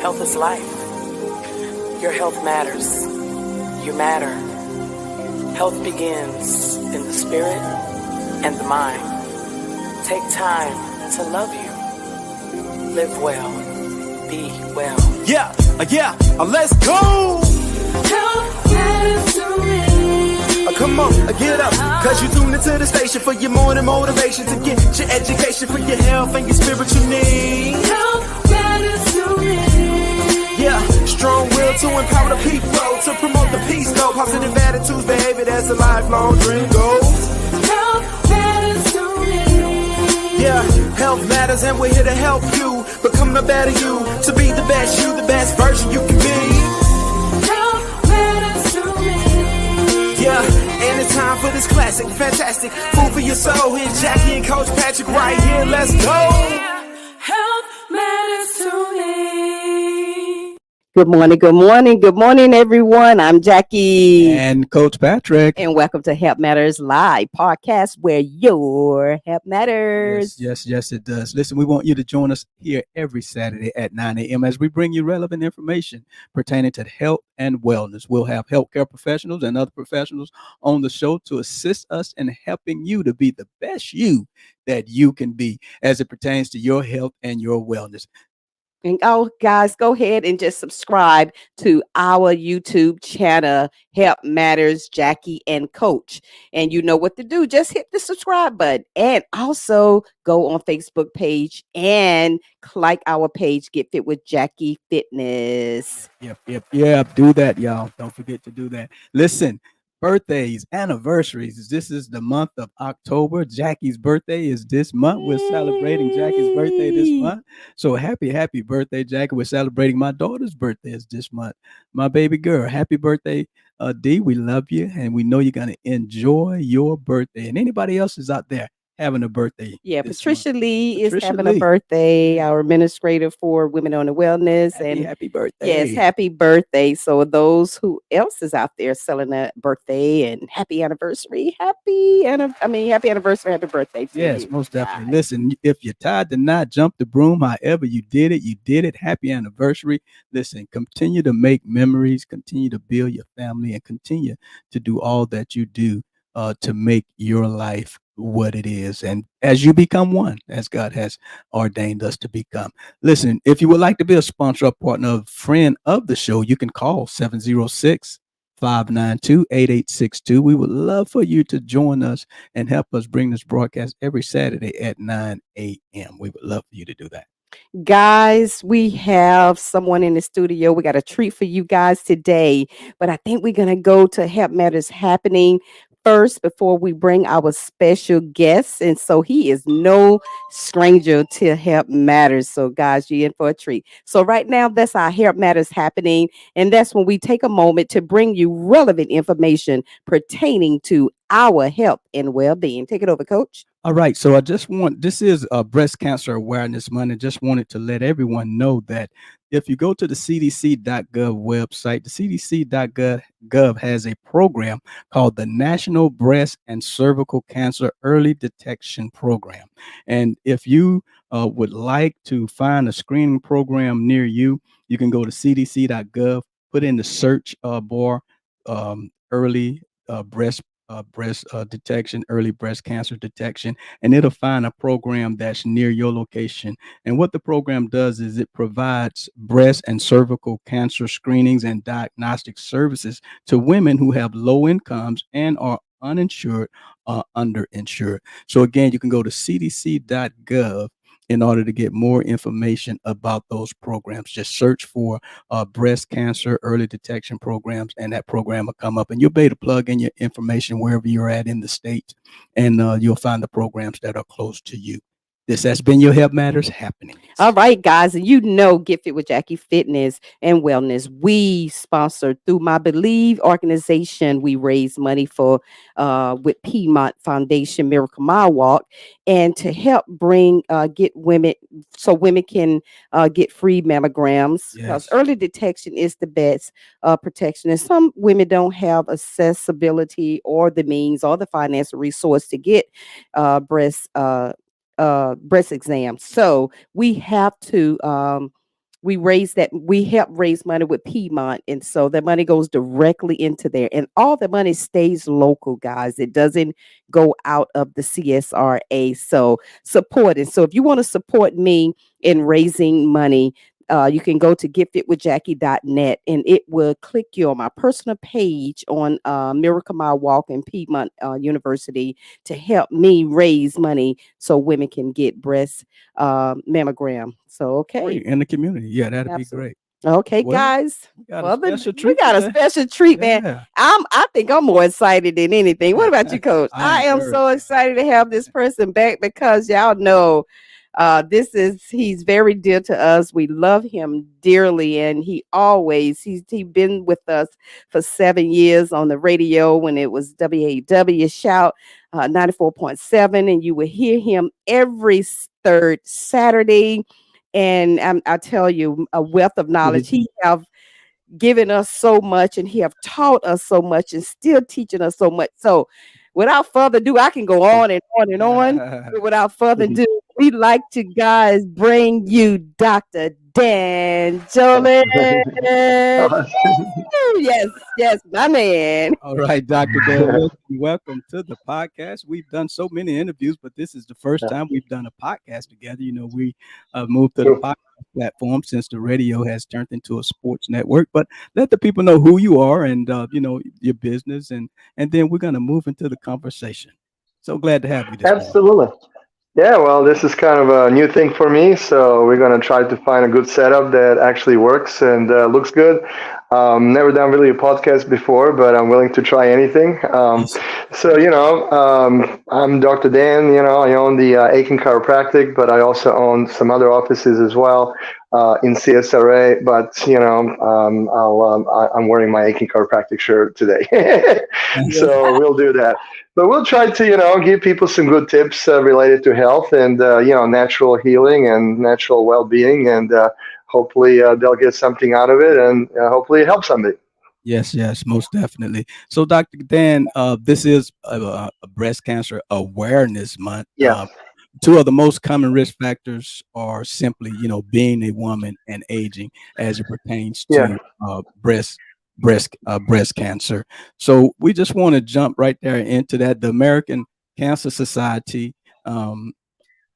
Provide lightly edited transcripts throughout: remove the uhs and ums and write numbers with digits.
Health is life. Your health matters. You matter. Health begins in the spirit and the mind. Take time to love you. Live well. Be well. Let's go. Health matters to me. Come on, get up, cause you tuned into the station for your morning motivation to get your education for your health and your spiritual needs. Health matters to me. Yeah, strong will to empower the people, to promote the peace, though. Positive attitudes, behavior, that's a lifelong dream goal. Health matters to me. Yeah, health matters and we're here to help you become the better you, to be the best you, the best version you can be. Health matters to me. Yeah, and it's time for this classic, fantastic food for your soul. Here's Jackie and Coach Patrick right here. Let's go. Health matters to me. Good morning, everyone. I'm Jackie. And Coach Patrick. And welcome to Health Matters Live podcast, where your health matters. Yes, it does. Listen, we want you to join us here every Saturday at 9 a.m. as we bring you relevant information pertaining to health and wellness. We'll have healthcare professionals and other professionals on the show to assist us in helping you to be the best you that you can be as it pertains to your health and your wellness. And guys, go ahead and just subscribe to our YouTube channel, Health Matters Jackie and Coach. And you know what to do. Just hit the subscribe button. And also go on Facebook page and like our page, Get Fit with Jackie Fitness. Yep. Do that, y'all. Don't forget to do that. Listen. Birthdays, anniversaries. This is the month of October. Jackie's birthday is this month. We're celebrating Jackie's birthday this month. So happy birthday, Jackie. We're celebrating my daughter's birthday is this month. My baby girl. Happy birthday, D. We love you. And we know you're going to enjoy your birthday. And anybody else is out there having a birthday. Yeah, Patricia Lee is having a birthday, our administrator for Women on the Wellness. Happy birthday. Yes, happy birthday. So those who else is out there selling a birthday and happy anniversary, happy anniversary, happy birthday to yes, you. Most definitely. Listen, if you're tired to not jump the broom, however you did it. Happy anniversary. Listen, continue to make memories, continue to build your family, and continue to do all that you do to make your life what it is, and as you become one, as God has ordained us to become. Listen, if you would like to be a sponsor or partner, friend of the show, you can call 706-592-8862. We would love for you to join us and help us bring this broadcast every Saturday at 9 a.m. We would love for you to do that. Guys, we have someone in the studio. We got a treat for you guys today, but I think we're going to go to Health Matters Happening first before we bring our special guest. And so he is no stranger to Health Matters. So guys, you're in for a treat. So right now, that's our Health Matters Happening. And that's when we take a moment to bring you relevant information pertaining to our health and well-being. Take it over, Coach. All right. So this is Breast Cancer Awareness Month, and just wanted to let everyone know that if you go to the CDC.gov website, the CDC.gov has a program called the National Breast and Cervical Cancer Early Detection Program. And if you would like to find a screening program near you, you can go to CDC.gov, put in the search bar, early breast detection, early breast cancer detection, and it'll find a program that's near your location. And what the program does is it provides breast and cervical cancer screenings and diagnostic services to women who have low incomes and are uninsured or underinsured. So again, you can go to cdc.gov in order to get more information about those programs. Just search for breast cancer early detection programs, and that program will come up, and you'll be able to plug in your information wherever you're at in the state, and you'll find the programs that are close to you. This has been your Health Matters Happening. All right, guys. And you know, Get Fit with Jackie Fitness and Wellness. We sponsor through My Believe organization. We raise money for with Piedmont Foundation Miracle Mile Walk, and to help bring get women so women can get free mammograms. Because early detection is the best protection. And some women don't have accessibility or the means or the financial resource to get breast exam. So we have to we help raise money with Piedmont, and so the money goes directly into there, and all the money stays local, guys. It doesn't go out of the CSRA. So support it. So if you want to support me in raising money, you can go to giftedwithjackie.net, and it will click you on my personal page on Miracle Mile Walk in Piedmont University to help me raise money so women can get breast mammogram. So, okay. Free in the community. Yeah, that'd be Absolutely. great. Okay, Well, guys. we got a For the special we treat got a today. special treat, man. Yeah. I think I'm more excited than anything. What about you, Coach? I am I am very so excited to have this person back because y'all know he's very dear to us. We love him dearly, and he been with us for 7 years on the radio when it was WAW Shout 94.7, and you will hear him every third Saturday. And I tell you, a wealth of knowledge. He have given us so much, and he have taught us so much, and still teaching us so much. So, without further ado, I can go on and on and on. But without further ado, we'd like to guys bring you Dr. Dan Jolich. Yes, yes, my man. All right, Dr. Dan Wilson, welcome to the podcast. We've done so many interviews, but this is the first time we've done a podcast together. You know, we moved to the podcast platform since the radio has turned into a sports network. But let the people know who you are and you know, your business, and then we're gonna move into the conversation. So glad to have you this morning. Absolutely. Yeah, well, this is kind of a new thing for me, so we're going to try to find a good setup that actually works and looks good. Never done really a podcast before, but I'm willing to try anything. Yes. So, I'm Dr. Dan. I own the Aiken Chiropractic, but I also own some other offices as well in CSRA. But, I'm wearing my Aiken Chiropractic shirt today. So we'll do that. But we'll try to, give people some good tips related to health and, natural healing and natural well-being. And hopefully they'll get something out of it, and hopefully it helps somebody. Yes, yes, most definitely. So, Dr. Dan, this is a breast cancer awareness month. Yeah. Two of the most common risk factors are simply, you know, being a woman and aging as it pertains Yeah. to breast cancer. So we just want to jump right there into that. The American Cancer Society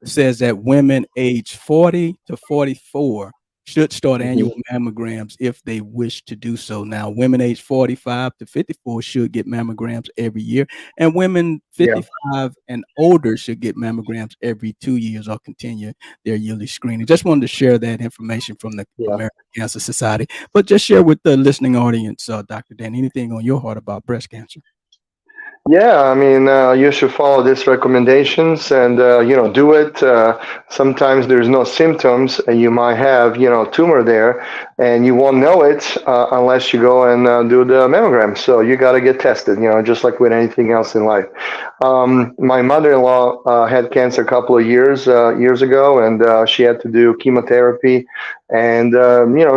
says that women age 40 to 44 should start annual mammograms if they wish to do so. Now, women age 45 to 54 should get mammograms every year, and women 55 and older should get mammograms every 2 years or continue their yearly screening. Just wanted to share that information from the American Cancer Society, but just share with the listening audience, Dr. Dan, anything on your heart about breast cancer. Yeah, I mean, you should follow these recommendations and, do it. Sometimes there's no symptoms and you might have, tumor there and you won't know it unless you go and do the mammogram. So you got to get tested, just like with anything else in life. My mother-in-law had cancer a couple of years ago, and she had to do chemotherapy. And,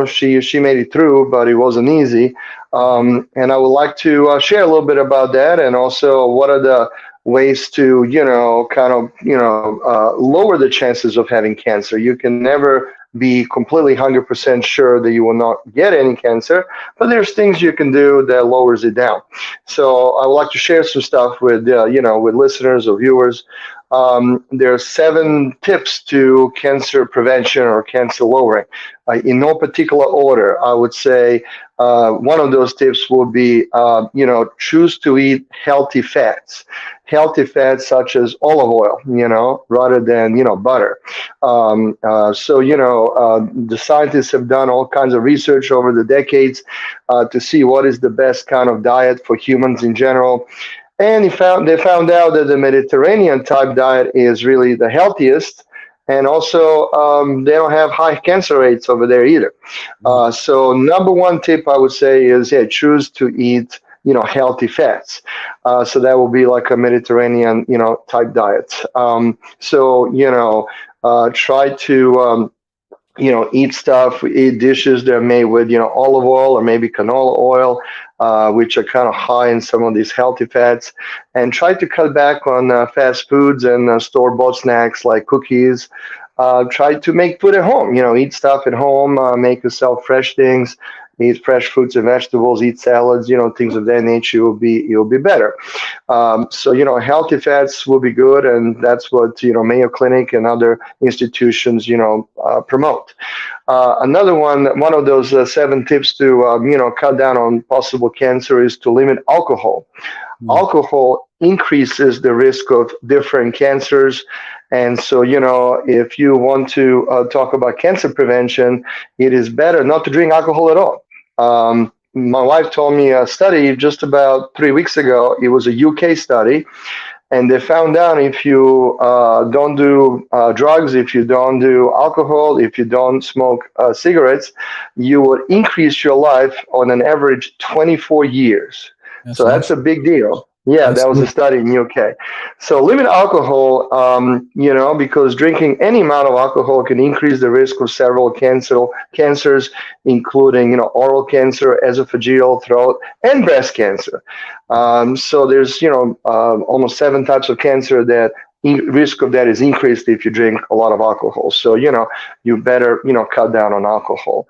she made it through, but it wasn't easy. And I would like to share a little bit about that, and also what are the ways to, lower the chances of having cancer. You can never be completely 100% sure that you will not get any cancer, but there's things you can do that lowers it down. So I would like to share some stuff with, with listeners or viewers. There are 7 tips to cancer prevention or cancer lowering. In no particular order, I would say one of those tips would be, choose to eat healthy fats. Healthy fats such as olive oil, rather than, butter. The scientists have done all kinds of research over the decades to see what is the best kind of diet for humans in general. And they found out that the Mediterranean type diet is really the healthiest. And also, they don't have high cancer rates over there either. So number one tip I would say is, choose to eat, healthy fats. So that will be like a Mediterranean, type diet. Try to, eat dishes that are made with, olive oil or maybe canola oil, which are kind of high in some of these healthy fats, and try to cut back on fast foods and store-bought snacks like cookies, try to make food at home. Eat stuff at home, make yourself fresh things, eat fresh fruits and vegetables, eat salads, things of that nature. You'll be better. So healthy fats will be good, and that's what Mayo Clinic and other institutions promote. Another one of those 7 tips to cut down on possible cancer is to limit alcohol. Mm. Alcohol increases the risk of different cancers. And so, if you want to talk about cancer prevention, it is better not to drink alcohol at all. My wife told me a study just about 3 weeks ago. It was a UK study, and they found out if you don't do drugs, if you don't do alcohol, if you don't smoke cigarettes, you will increase your life on an average 24 years. That's So that's a awesome. big deal. Yeah, That's that was a good. study in UK. So limit alcohol, because drinking any amount of alcohol can increase the risk of several cancers, including oral cancer, esophageal, throat, and breast cancer. So there's almost 7 types of cancer that risk of that is increased if you drink a lot of alcohol. So you better cut down on alcohol.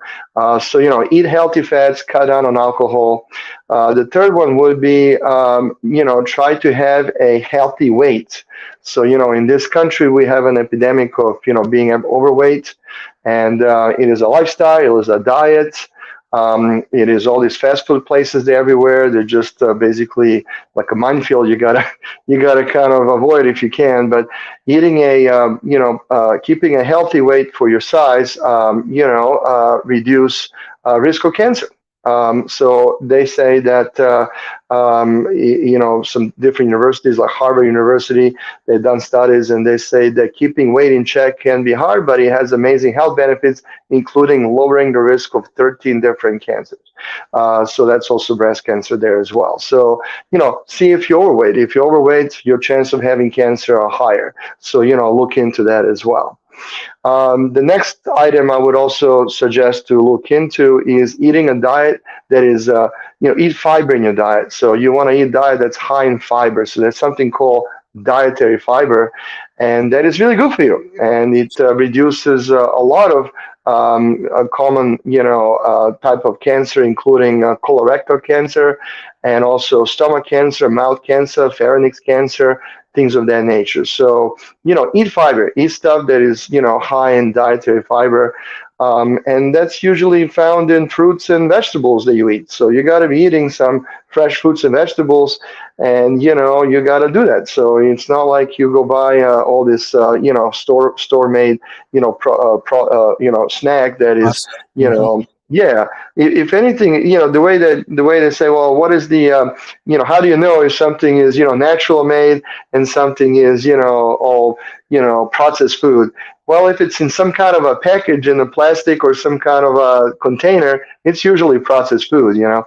So eat healthy fats, cut down on alcohol. The third one would be try to have a healthy weight. So in this country we have an epidemic of being overweight, and it is a lifestyle, it is a diet. It is all these fast food places, they're everywhere. They're just basically like a minefield. You gotta kind of avoid if you can. But eating keeping a healthy weight for your size, reduce risk of cancer. So they say that some different universities like Harvard University, they've done studies, and they say that keeping weight in check can be hard, but it has amazing health benefits, including lowering the risk of 13 different cancers. So that's also breast cancer there as well. So see if you're overweight. If you're overweight, your chance of having cancer are higher. So look into that as well. The next item I would also suggest to look into is eating a diet that is, eat fiber in your diet. So you want to eat a diet that's high in fiber. So there's something called dietary fiber, and that is really good for you. And it reduces a lot of a common, type of cancer, including colorectal cancer, and also stomach cancer, mouth cancer, pharynx cancer, things of that nature. So, eat fiber, eat stuff that is, high in dietary fiber. And that's usually found in fruits and vegetables that you eat. So you got to be eating some fresh fruits and vegetables, and you got to do that. So it's not like you go buy all this store made snack that is Awesome. yeah. If anything, the way they say, well, what is the how do you know if something is natural made and something is all processed food? Well, if it's in some kind of a package in a plastic or some kind of a container, it's usually processed food. Right.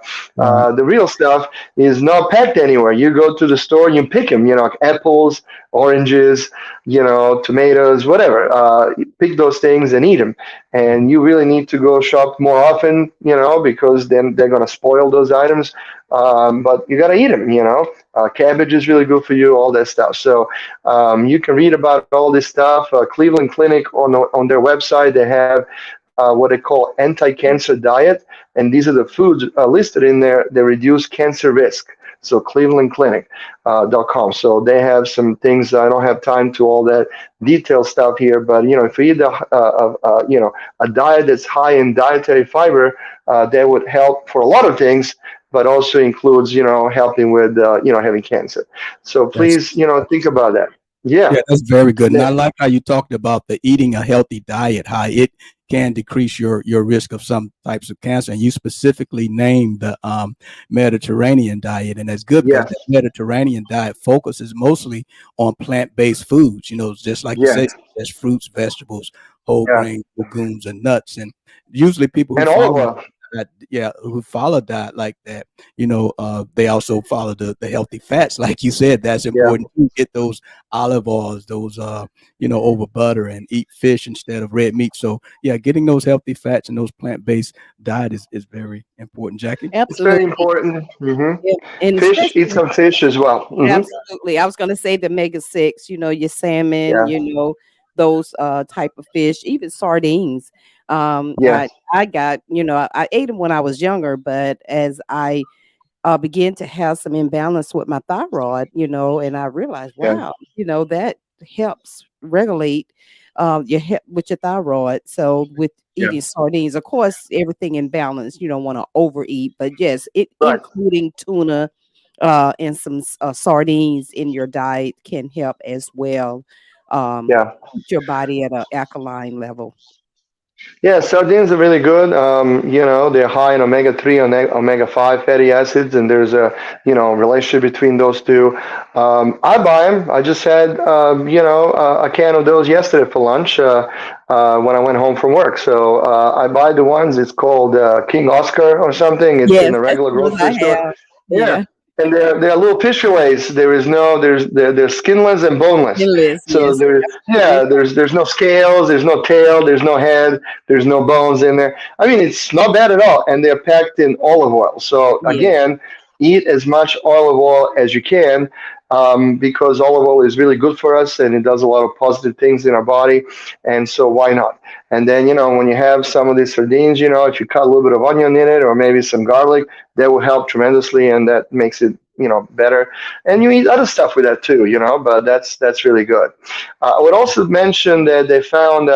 The real stuff is not packed anywhere. You go to the store, you pick them. Like apples, oranges, tomatoes, whatever. You pick those things and eat them. And you really need to go shop more often, because then they're going to spoil those items. But you got to eat them. Cabbage is really good for you, all that stuff. So you can read about all this stuff. Cleveland Clinic on their website, they have what they call anti-cancer diet, and these are the foods listed in there that reduce cancer risk. So clevelandclinic.com. So they have some things. I don't have time to all that detailed stuff here, but if you eat a diet that's high in dietary fiber, that would help for a lot of things, but also includes helping with having cancer. So That's please think about that. Yeah. Yeah, that's very good. And Yeah. I like how you talked about the eating a healthy diet, how it can decrease your risk of some types of cancer. And you specifically named the Mediterranean diet. And that's good because Yes. the Mediterranean diet focuses mostly on plant-based foods, just like you say, Yes. there's fruits, vegetables, whole Yeah. grain, legumes, and nuts. And usually people who And follow olive oil. that, yeah, who follow that like that, they also follow the healthy fats. Like you said, that's Yeah. important to get those olive oils, those over butter, and eat fish instead of red meat. So yeah, getting those healthy fats and those plant-based diet is very important. Jackie? It's very Absolutely. important. Yeah. And Fish, eat especially, some fish as well. absolutely. I was going to say the omega 6, your salmon, Yeah. those type of fish, even sardines. Yeah, I got, I ate them when I was younger, but as I began to have some imbalance with my thyroid, and I realized, yeah, wow, that helps regulate your with your thyroid. So with yeah. eating sardines, of course, everything in balance. You don't want to overeat, but yes, it Right. including tuna and some sardines in your diet can help as well. Yeah. Keep your body at a alkaline level. Yeah, sardines are really good. They're high in omega-3 and omega-5 fatty acids, and there's a, relationship between those two. I buy them. I just had, a can of those yesterday for lunch when I went home from work. So I buy the ones. It's called King Oscar or something. It's in Yes, the that's regular the ones grocery I store. have. Yeah. Yeah, And they're little fish fillets. They're skinless and boneless. endless. So Yes, there, absolutely yeah, right. there's no scales, there's no tail, there's no head, there's no bones in there. I mean, it's not bad at all, and they're packed in olive oil. So Yes. again, eat as much olive oil as you can, because olive oil is really good for us, and it does a lot of positive things in our body. And so why not? And then when you have some of these sardines, if you cut a little bit of onion in it, or maybe some garlic, that will help tremendously, and that makes it better. And you eat other stuff with that too, but that's really good. I would also mention that they found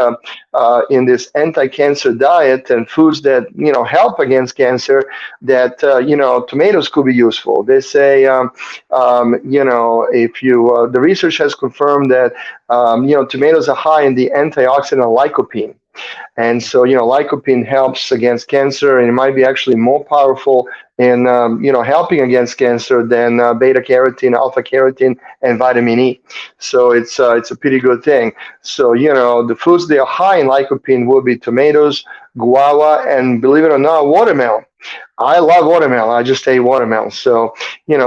in this anti-cancer diet and foods that help against cancer, that tomatoes could be useful. They say if you the research has confirmed that tomatoes are high in the antioxidant lycopene. And so, lycopene helps against cancer, and it might be actually more powerful in, helping against cancer than beta carotene, alpha carotene, and vitamin E. So it's a pretty good thing. So, the foods that are high in lycopene will be tomatoes, guava, and believe it or not, watermelon. I love watermelon. I just ate watermelon. So,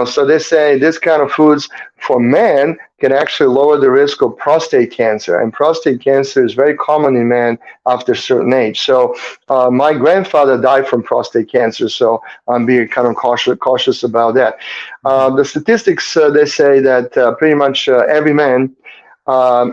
so they say this kind of foods for men can actually lower the risk of prostate cancer. And prostate cancer is very common in men after a certain age. So, my grandfather died from prostate cancer. So I'm being kind of cautious about that. Mhm. The statistics, they say that pretty much every man,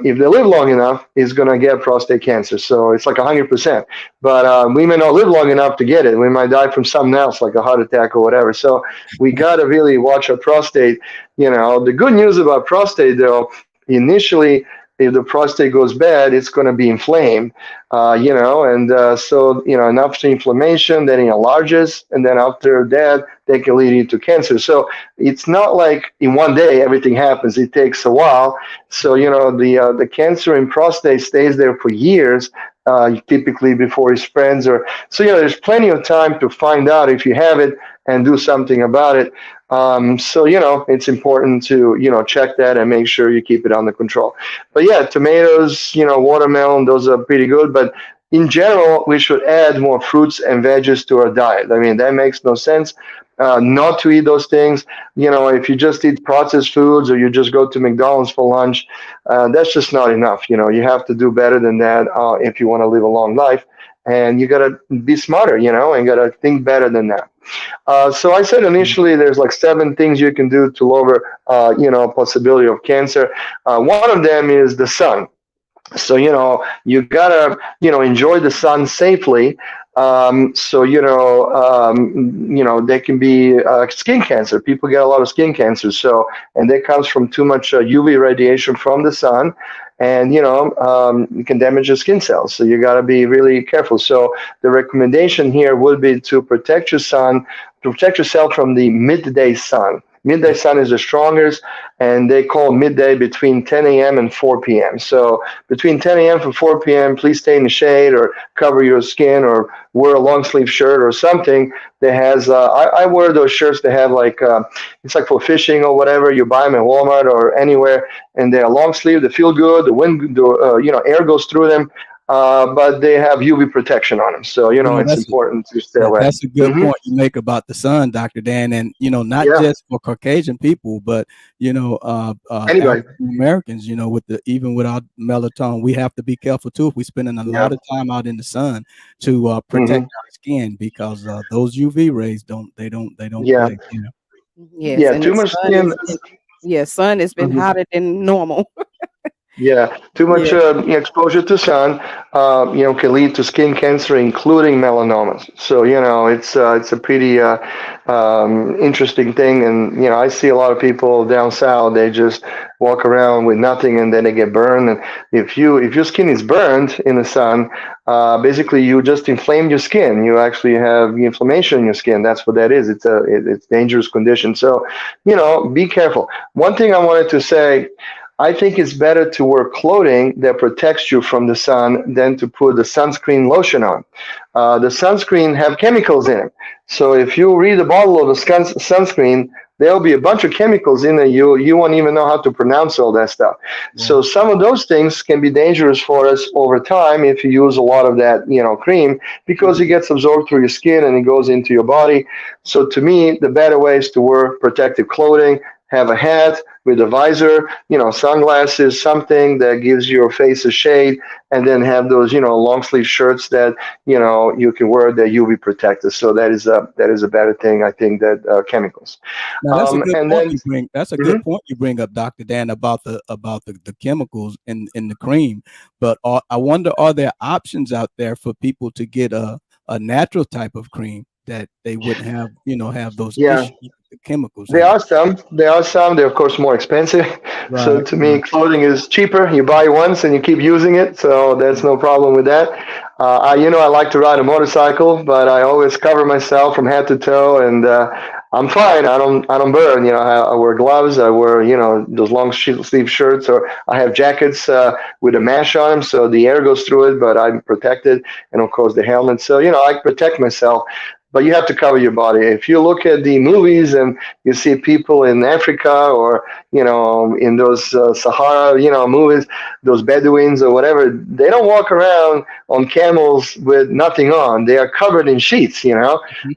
if they live long enough, is going to get prostate cancer. So it's like 100%. But we may not live long enough to get it. We might die from something else, like a heart attack or whatever. So we got to really watch our prostate. The good news about prostate, though, initially, if the prostate goes bad, it's going to be inflamed, and so, enough inflammation, then it enlarges, and then after that, they can lead into cancer. So it's not like in one day everything happens. It takes a while. So, the cancer in prostate stays there for years, typically before it spreads. Or so, there's plenty of time to find out if you have it and do something about it. So, it's important to, check that and make sure you keep it under control. But yeah, tomatoes, watermelon, those are pretty good. But in general, we should add more fruits and veggies to our diet. I mean, that makes no sense not to eat those things. If you just eat processed foods, or you just go to McDonald's for lunch, that's just not enough. You have to do better than that if you want to live a long life. And you got to be smarter, and got to think better than that. So I said initially there's like 7 things you can do to lower, possibility of cancer. One of them is the sun. So you gotta enjoy the sun safely. So there can be skin cancer. People get a lot of skin cancer. So, and that comes from too much UV radiation from the sun, and it can damage your skin cells. So you gotta be really careful. So the recommendation here would be to protect yourself from the midday sun. Midday sun is the strongest, and they call midday between 10 a.m. and 4 p.m. So between 10 a.m. and 4 p.m., please stay in the shade, or cover your skin, or wear a long sleeve shirt or something that has. I wear those shirts that have like it's like for fishing or whatever. You buy them at Walmart or anywhere, and they're long sleeve. They feel good. The wind, air goes through them. But they have UV protection on them, so it's That's important to stay away. that's a good Hmm. point you make about the sun, Dr. Dan, and not Yeah. just for Caucasian people, but Anybody. African Americans, with the even without melatonin, we have to be careful too if we're spending a lot Yeah. of time out in the sun to protect Hmm. our skin, because those UV rays don't Yeah. play. Yes, Yeah. and the Too much sun skin. has been, yeah, sun has been Mhm. hotter than normal. Yeah, too much Yeah. exposure to sun, can lead to skin cancer, including melanomas. So it's a pretty interesting thing, and I see a lot of people down south. They just walk around with nothing, and then they get burned. And if your skin is burned in the sun, basically you just inflame your skin. You actually have inflammation in your skin. That's what that is. It's dangerous condition. So be careful. One thing I wanted to say. I think it's better to wear clothing that protects you from the sun than to put the sunscreen lotion on. The sunscreen have chemicals in it. So if you read the bottle of the sunscreen, there'll be a bunch of chemicals in it. You won't even know how to pronounce all that stuff. Yeah. So some of those things can be dangerous for us over time if you use a lot of that cream because it gets absorbed through your skin and it goes into your body. So to me, the better way is to wear protective clothing, have a hat with a visor, sunglasses, something that gives your face a shade, and then have those, long sleeve shirts that, you can wear that UV protected. So that is a better thing, I think, that chemicals. Now that's a good And point then, you bring. That's a good mhm. point you bring up, Dr. Dan, about the chemicals in the cream. But I wonder, are there options out there for people to get a natural type of cream that they wouldn't have those Yeah, issues with the chemicals there in it? are some. There are some. They're of course more expensive. So Right. to me, Right. clothing is cheaper. You buy once and you keep using it. So there's no problem with that. I like to ride a motorcycle, but I always cover myself from head to toe, and I'm fine. I don't burn. I wear gloves. I wear those long sleeve shirts, or I have jackets with a mesh on them, so the air goes through it, but I'm protected, and of course the helmet. So I protect myself. But you have to cover your body. If you look at the movies and you see people in Africa or in those Sahara movies, those Bedouins or whatever, they don't walk around on camels with nothing on. They are covered in sheets,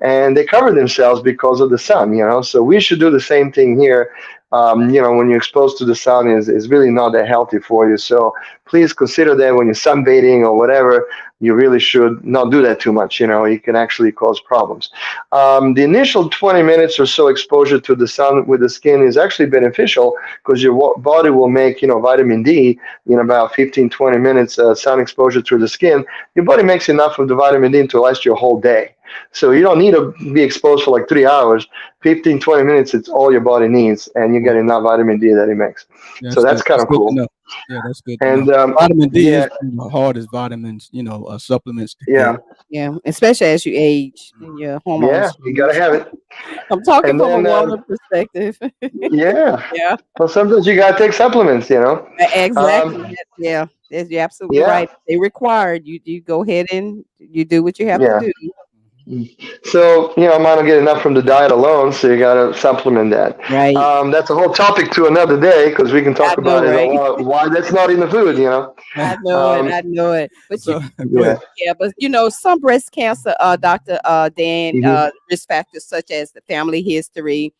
and they cover themselves because of the sun, So we should do the same thing here. When you're exposed to the sun is really not that healthy for you. So please consider that when you're sunbathing or whatever, you really should not do that too much. It can actually cause problems. The initial 20 minutes or so exposure to the sun with the skin is actually beneficial because your body will make, vitamin D in about 15, 20 minutes sun exposure through the skin. Your body makes enough of the vitamin D to last you a whole day. So you don't need to be exposed for like 3 hours. 15, 20 minutes, it's all your body needs, and you get enough vitamin D that it makes. Yeah, So that's that's good. kind That's of good to cool. know. Yeah, that's good to know. And Vitamin D is yeah, one of the hardest vitamins, supplements to get. yeah, Yeah, especially as you age and your yeah, hormones you got to change. have it. I'm talking And from a then, woman perspective. yeah, Yeah, well, sometimes you got to take supplements. exactly. Um, Yeah, you're absolutely yeah, right. They required you go ahead and you do what you have to yeah. do. So, I might not get enough from the diet alone, so you got to supplement that. Right. That's a whole topic to another day because we can I talk know, about it a right? lot, why that's not in the food. I know it. Um, I know it. But So go yeah. ahead. yeah, but some breast cancer, Dr. Dan, Hmm. risk factors such as the family history,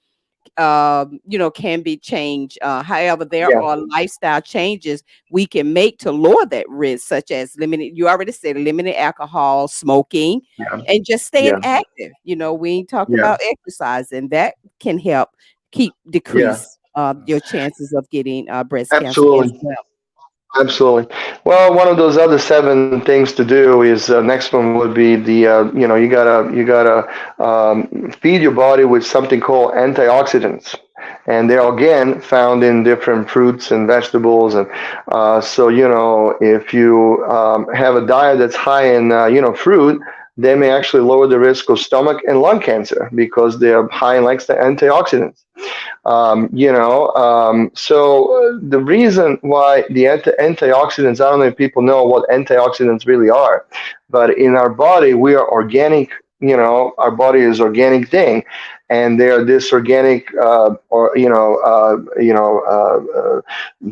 can be changed. However, there Yeah. are lifestyle changes we can make to lower that risk, such as you already said, limiting alcohol, smoking, Yeah. and just staying Yeah. active. We ain't talking Yeah. about exercise, and that can help keep Yeah. decrease your chances of getting breast cancer as Absolutely. well. Absolutely. Well, one of those other seven things to do is next one would be you gotta feed your body with something called antioxidants, and they're again found in different fruits and vegetables, and so if you have a diet that's high in fruit, they may actually lower the risk of stomach and lung cancer because they are high in like the antioxidants. So the reason why the antioxidants, I don't know if people know what antioxidants really are, but in our body, we are organic. Our body is organic thing, and they are this organic,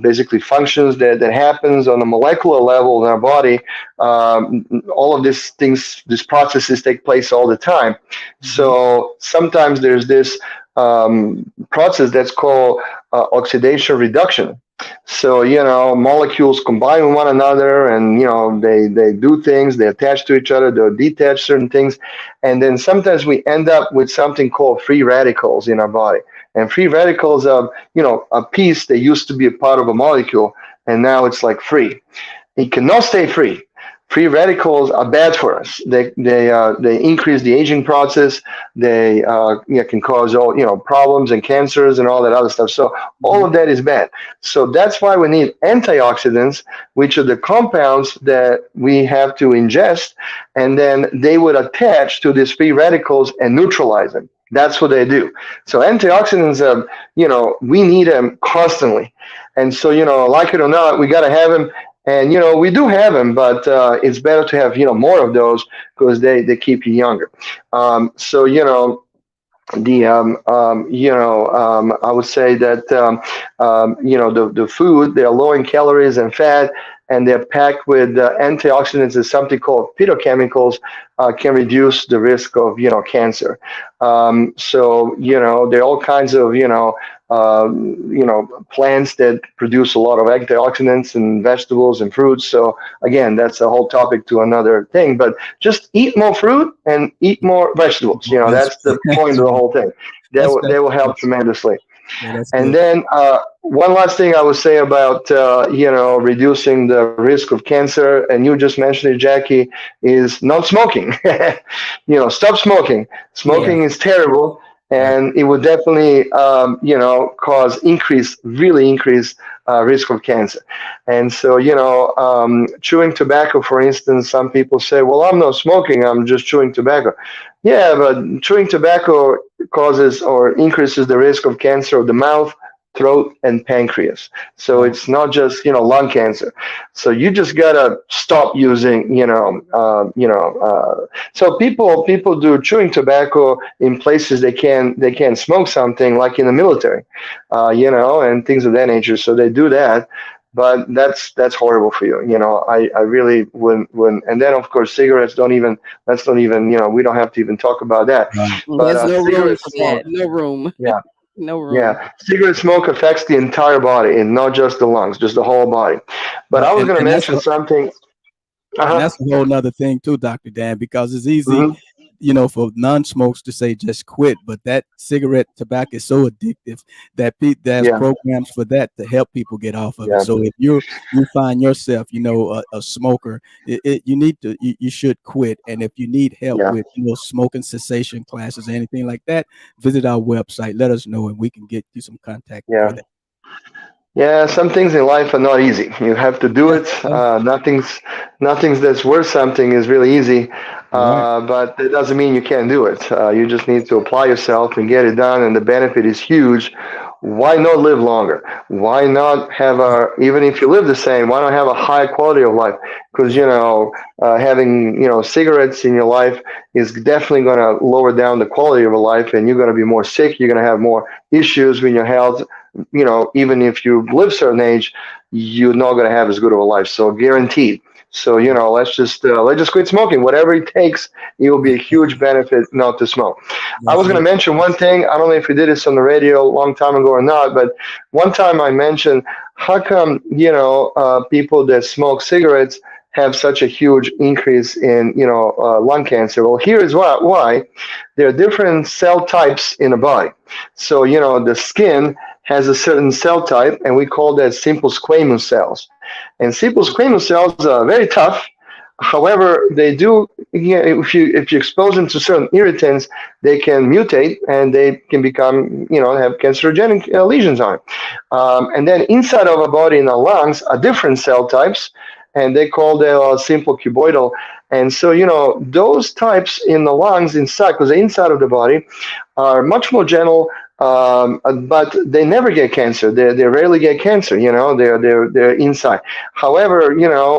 basically functions that happens on a molecular level in our body. All of these processes take place all the time. Mhm. So sometimes there's this process that's called oxidation reduction. So molecules combine with one another, and they do things. They attach to each other. They detach certain things, and then sometimes we end up with something called free radicals in our body. And free radicals are a piece that used to be a part of a molecule and now it's like free. It cannot stay free. Free radicals are bad for us. They increase the aging process. They can cause all problems and cancers and all that other stuff. So all of that is bad. So that's why we need antioxidants, which are the compounds that we have to ingest, and then they would attach to these free radicals and neutralize them. That's what they do. So antioxidants, we need them constantly. And so, like it or not, we got to have them. And, we do have them, but it's better to have, more of those because they keep you younger. So, I would say that, the food, they're low in calories and fat, and they're packed with antioxidants and something called phytochemicals can reduce the risk of, cancer. So, there are all kinds of, plants that produce a lot of antioxidants and vegetables and fruits. So again, that's a whole topic to another thing, but just eat more fruit and eat more vegetables. That's the point of the whole thing. They will help tremendously. Yeah, and then one last thing I would say about, reducing the risk of cancer, and you just mentioned it, Jackie, is not smoking. Stop smoking. Smoking is terrible. And it would definitely, cause really increase risk of cancer. And so, chewing tobacco, for instance, some people say, well, I'm not smoking, I'm just chewing tobacco. Yeah, but chewing tobacco causes or increases the risk of cancer of the mouth, throat, and pancreas. So it's not just, lung cancer. So you just gotta stop using, so people do chewing tobacco in places they can smoke something, like in the military, and things of that nature. So they do that. But that's horrible for you. I really wouldn't. And then of course cigarettes that's not even, we don't have to even talk about that. Right. But There's no room for smoke, that. No room. yeah. No room. Yeah, cigarette smoke affects the entire body and not just the lungs, just the whole body. But I was going to mention something. And that's a whole nother thing too, Dr. Dan, because it's easy, for non-smokes to say just quit, but that cigarette tobacco is so addictive that there's programs for that to help people get off of it. So if you find yourself, a smoker, you should quit. And if you need help with smoking cessation classes, anything like that, visit our website. Let us know, and we can get you some contact with it. Yeah, some things in life are not easy. You have to do it. Nothing's that's worth something is really easy, but it doesn't mean you can't do it. You just need to apply yourself and get it done, and the benefit is huge. Why not live longer? Why not have even if you live the same, why not have a high quality of life? Because, having, cigarettes in your life is definitely going to lower down the quality of your life, and you're going to be more sick. You're going to have more issues with your health. Even if you live a certain age, you're not going to have as good of a life. So guaranteed. So, let's just quit smoking. Whatever it takes, it will be a huge benefit not to smoke. I was going to mention one thing. I don't know if we did this on the radio a long time ago or not, but one time I mentioned, how come, people that smoke cigarettes have such a huge increase in, lung cancer? Well, here is why. There are different cell types in the body. So, the skin has a certain cell type, and we call that simple squamous cells. And simple squamous cells are very tough. However, they do, if you expose them to certain irritants, they can mutate and they can become, have cancerogenic lesions on it. And then inside of our body in our lungs are different cell types, and they call them simple cuboidal. And so, those types in the lungs inside, because the inside of the body are much more gentle, but they never get cancer. They rarely get cancer. They're inside. However,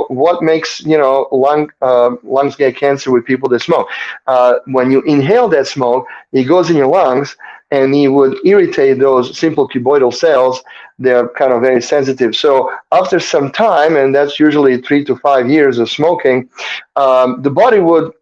what makes lungs get cancer with people that smoke? When you inhale that smoke, it goes in your lungs, and it would irritate those simple cuboidal cells. They're kind of very sensitive. So after some time, and that's usually 3 to 5 years of smoking, the body would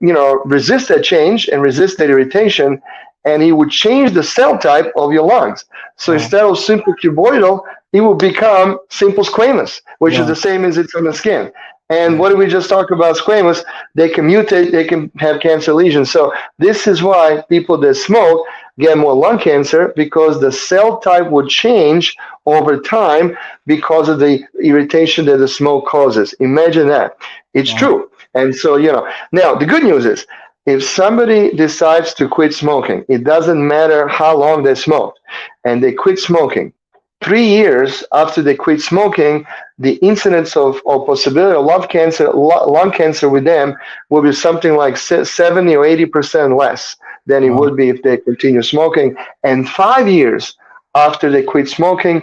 resist that change and resist that irritation, and it would change the cell type of your lungs. So instead of simple cuboidal, it will become simple squamous, which is the same as it's on the skin. And what did we just talk about? Squamous, they can mutate, they can have cancer lesions. So this is why people that smoke, get more lung cancer because the cell type would change over time because of the irritation that the smoke causes. Imagine that. It's Wow. true. And so, now the good news is if somebody decides to quit smoking, it doesn't matter how long they smoked, and they quit smoking. 3 years after they quit smoking, the incidence of or possibility of lung cancer with them will be something like 70 or 80% less than it Wow. would be if they continue smoking. And 5 years after they quit smoking,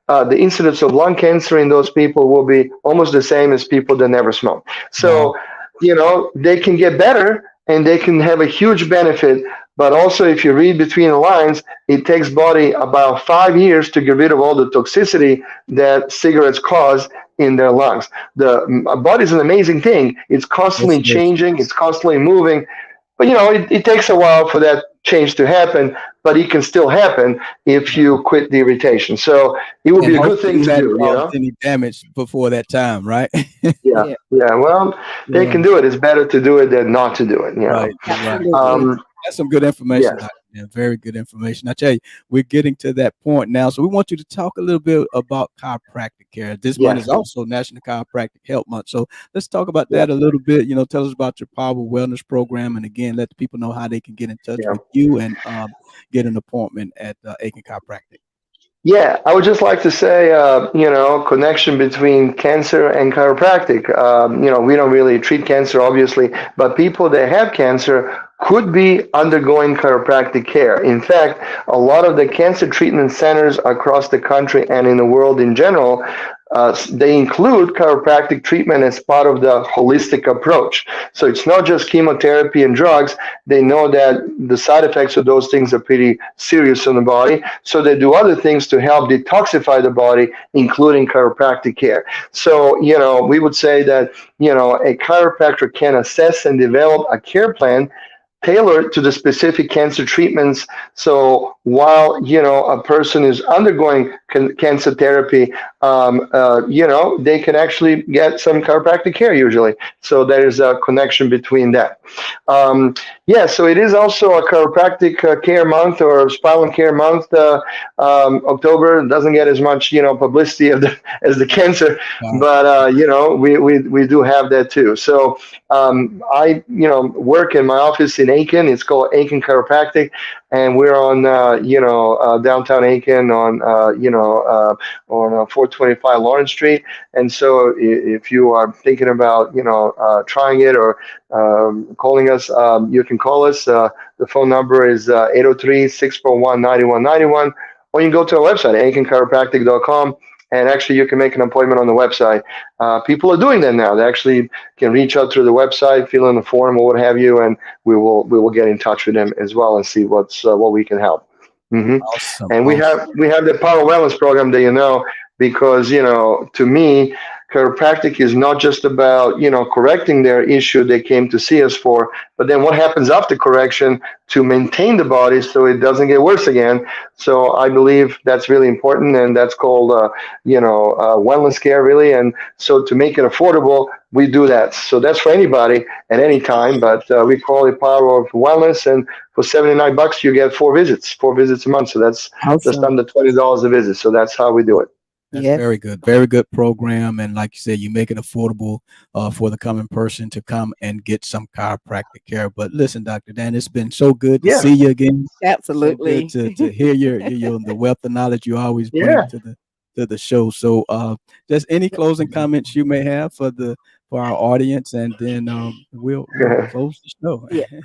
the incidence of lung cancer in those people will be almost the same as people that never smoke. Wow. So, they can get better and they can have a huge benefit. But also, if you read between the lines, it takes body about 5 years to get rid of all the toxicity that cigarettes cause in their lungs. The body is an amazing thing. It's Yes, constantly it is. changing. It's constantly moving. But it takes a while for that change to happen. But it can still happen if you quit the irritation. So it would And be a good hopefully thing you to hadn't do. caused any damage before that time, right? Yeah, Yeah, yeah. Well, they Yeah. can do it. It's better to do it than not to do it. Right. Right. absolutely. Um, That's some good information, yes, Dr. Dan. Very good information. I tell you, we're getting to that point now. So we want you to talk a little bit about chiropractic care. This month is yes, also National Chiropractic Health Month. So let's talk about yeah, that a little bit. Tell us about your Power Wellness program. And again, let the people know how they can get in touch yeah. with you and get an appointment at Aiken Chiropractic. Yeah, I would just like to say, connection between cancer and chiropractic. We don't really treat cancer, obviously, but people that have cancer could be undergoing chiropractic care. In fact, a lot of the cancer treatment centers across the country and in the world in general, they include chiropractic treatment as part of the holistic approach. So it's not just chemotherapy and drugs. They know that the side effects of those things are pretty serious on the body. So they do other things to help detoxify the body, including chiropractic care. So, we would say that, a chiropractor can assess and develop a care plan tailored to the specific cancer treatments. So while a person is undergoing cancer therapy, they can actually get some chiropractic care usually. So there is a connection between that. Yeah, so it is also a chiropractic care month or spinal care month. October doesn't get as much publicity as the cancer, Wow. but we do have that too. So I work in my office in Aiken. It's called Aiken Chiropractic, and we're on downtown Aiken on 425 Lawrence Street. And so if you are thinking about trying it or calling us, you can call us. The phone number is 803-641-9191, or you can go to our website, aikenchiropractic.com. And actually, you can make an appointment on the website. People are doing that now. They actually can reach out through the website, fill in the form or what have you, and we will get in touch with them as well and see what we can help. hmm Awesome. And we Awesome. have the Power Wellness program that because to me, chiropractic is not just about correcting their issue they came to see us for, but then what happens after correction to maintain the body so it doesn't get worse again. So I believe that's really important, and that's called wellness care, really. And so to make it affordable, we do that. So that's for anybody at any time, but we call it Power of Wellness, and for $79 you get 4 visits a month. So that's just Awesome. under $20 a visit. So that's how we do it. That's Yes. very good. Very good program. And like you said, you make it affordable for the common person to come and get some chiropractic care. But listen, Dr. Dan, it's been so good to Yeah, see you again. So good Absolutely. to hear your the wealth of knowledge you always bring yeah. to the show. So just any closing comments you may have for our audience, and then we'll close the show. Yeah. And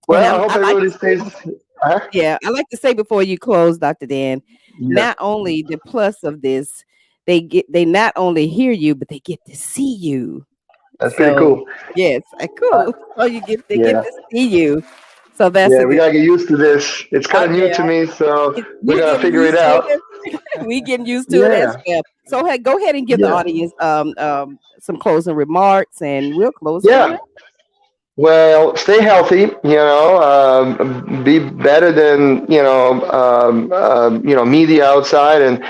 Well, I hope I like everybody to say, stays. Uh, I like to say before you close, Dr. Dan, yeah, not only the plus of this, they not only hear you, but they get to see you. that's pretty So cool. yes, Uh, cool. So they get yeah, to see you. So that's yeah, a we good. gotta get used to this. It's kind of new Yeah, to me, so we you're gotta getting figure it used to out. it. We getting used to it as Yeah, well. So hey, go ahead and give the yeah, audience some closing remarks, and we'll close it on yeah. out. Well, stay healthy. Be better than media outside, and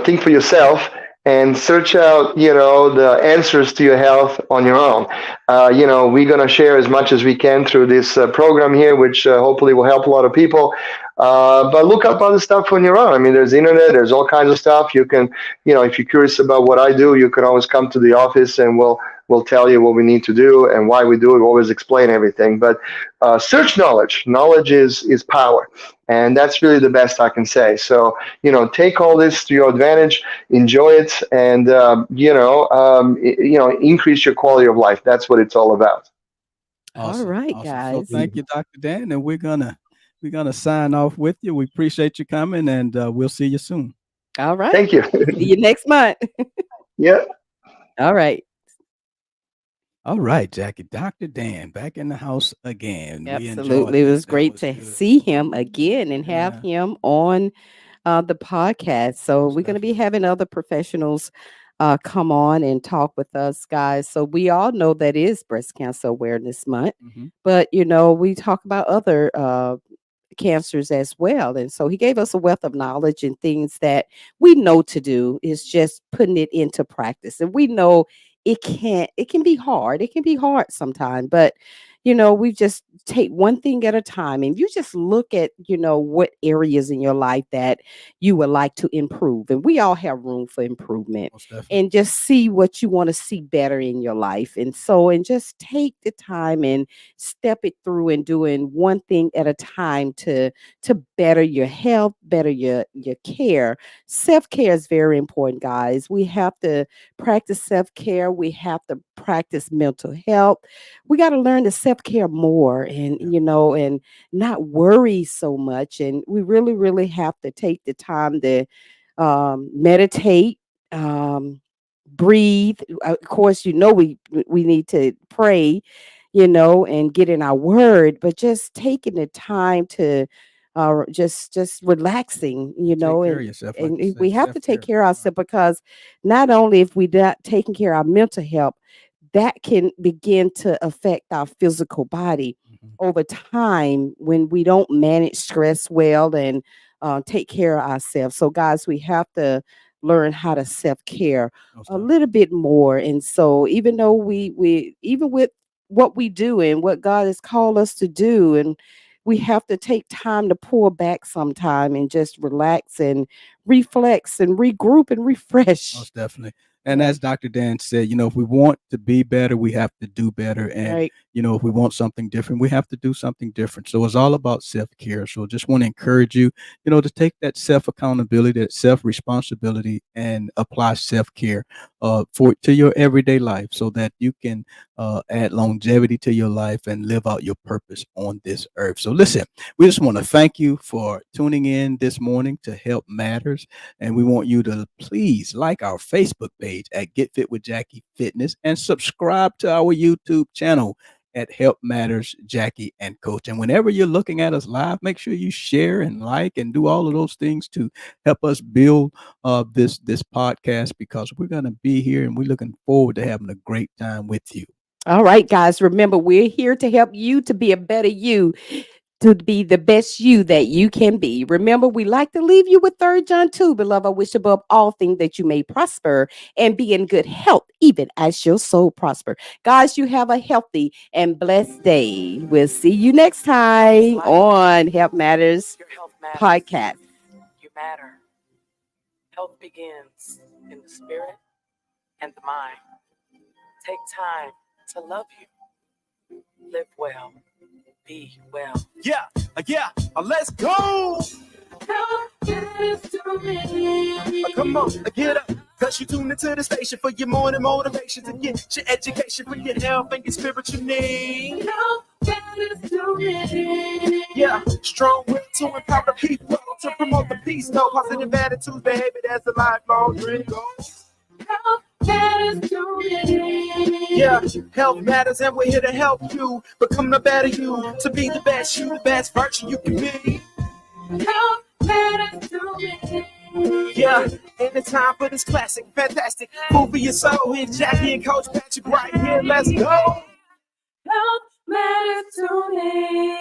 think for yourself. and search out, the answers to your health on your own. We're going to share as much as we can through this program here, which hopefully will help a lot of people. But look up other stuff on your own. I mean, there's internet, there's all kinds of stuff. You can, if you're curious about what I do, you can always come to the office and we'll tell you what we need to do and why we do it. We'll always explain everything. But search knowledge. Knowledge is power. And that's really the best I can say. So, take all this to your advantage, enjoy it, and, increase your quality of life. That's what it's all about. All Awesome. right, Awesome. So guys. thank you, Dr. Dan, and we're gonna sign off with you. We appreciate you coming, and we'll see you soon. All right. Thank you. See you next month. Yeah. All right. All right, Jackie. Dr. Dan back in the house again. We enjoyed Absolutely. It that. was That great was to good. see him again and have Yeah, him on the podcast. So most we're going to be definitely. having other professionals come on and talk with us, guys. So we all know that is Breast Cancer Awareness Month, Hmm. but we talk about other cancers as well. And so he gave us a wealth of knowledge and things that we know to do is just putting it into practice. And we know it can be hard. It can be hard sometimes, but we just take one thing at a time and you just look at, what areas in your life that you would like to improve. And we all have room for improvement Most definitely. and just see what you want to see better in your life. And just take the time and step it through and doing one thing at a time to better your health, better your care. Self-care is very important, guys. We have to practice self-care. We have to practice mental health. We got to learn to self-care more and Yeah. and not worry so much. And we really, really have to take the time to meditate, um, breathe. Of course, we need to pray, and get in our word, but just taking the time to just relaxing, Take care of yourself, like you and say, we have self to take care. care of ourselves because not only if we not taking care of our mental health, that can begin to affect our physical body Hmm. over time when we don't manage stress well and take care of ourselves. So, guys, we have to learn how to self care Most a definitely. little bit more. And so, even though we even with what we do and what God has called us to do, and we have to take time to pull back sometime and just relax and reflex and regroup and refresh. Most definitely. And Yeah, as Dr. Dan said, if we want to be better, we have to do better. And, right. if we want something different, we have to do something different. So it's all about self care. So just want to encourage you, to take that self accountability, that self responsibility, and apply self care for to your everyday life so that you can add longevity to your life and live out your purpose on this earth. So listen, we just want to thank you for tuning in this morning to Help Matters. And we want you to please like our Facebook page at Get Fit with Jackie Fitness and subscribe to our YouTube channel at Help Matters Jackie and Coach. And whenever you're looking at us live, make sure you share and like and do all of those things to help us build this podcast because we're going to be here and we're looking forward to having a great time with you. All right, guys, remember, we're here to help you to be a better you, to be the best you that you can be. Remember, we like to leave you with 3 John 2. Beloved, I wish above all things that you may prosper and be in good health, even as your soul prosper. Guys, you have a healthy and blessed day. We'll see you next time on Help Matters Your health matters. podcast. You matter. Health begins in the spirit and the mind. Take time to love you. Live well. Be well. Yeah, let's go. Help matters to me. Come on, get up. Cause you tune into the station for your morning motivation to get your education for your health and your spiritual need. Help matters to me. Yeah, strong will to empower the people, to promote the peace, no positive attitudes, baby, that's a lifelong dream. Help matters to me. Yeah, health matters and we're here to help you become the better you, to be the best you, the best version you can be. Help matters to me. Yeah, and it's time for this classic, fantastic food for your soul. Here's Jackie and Coach Patrick right here. Let's go. Help matters to me.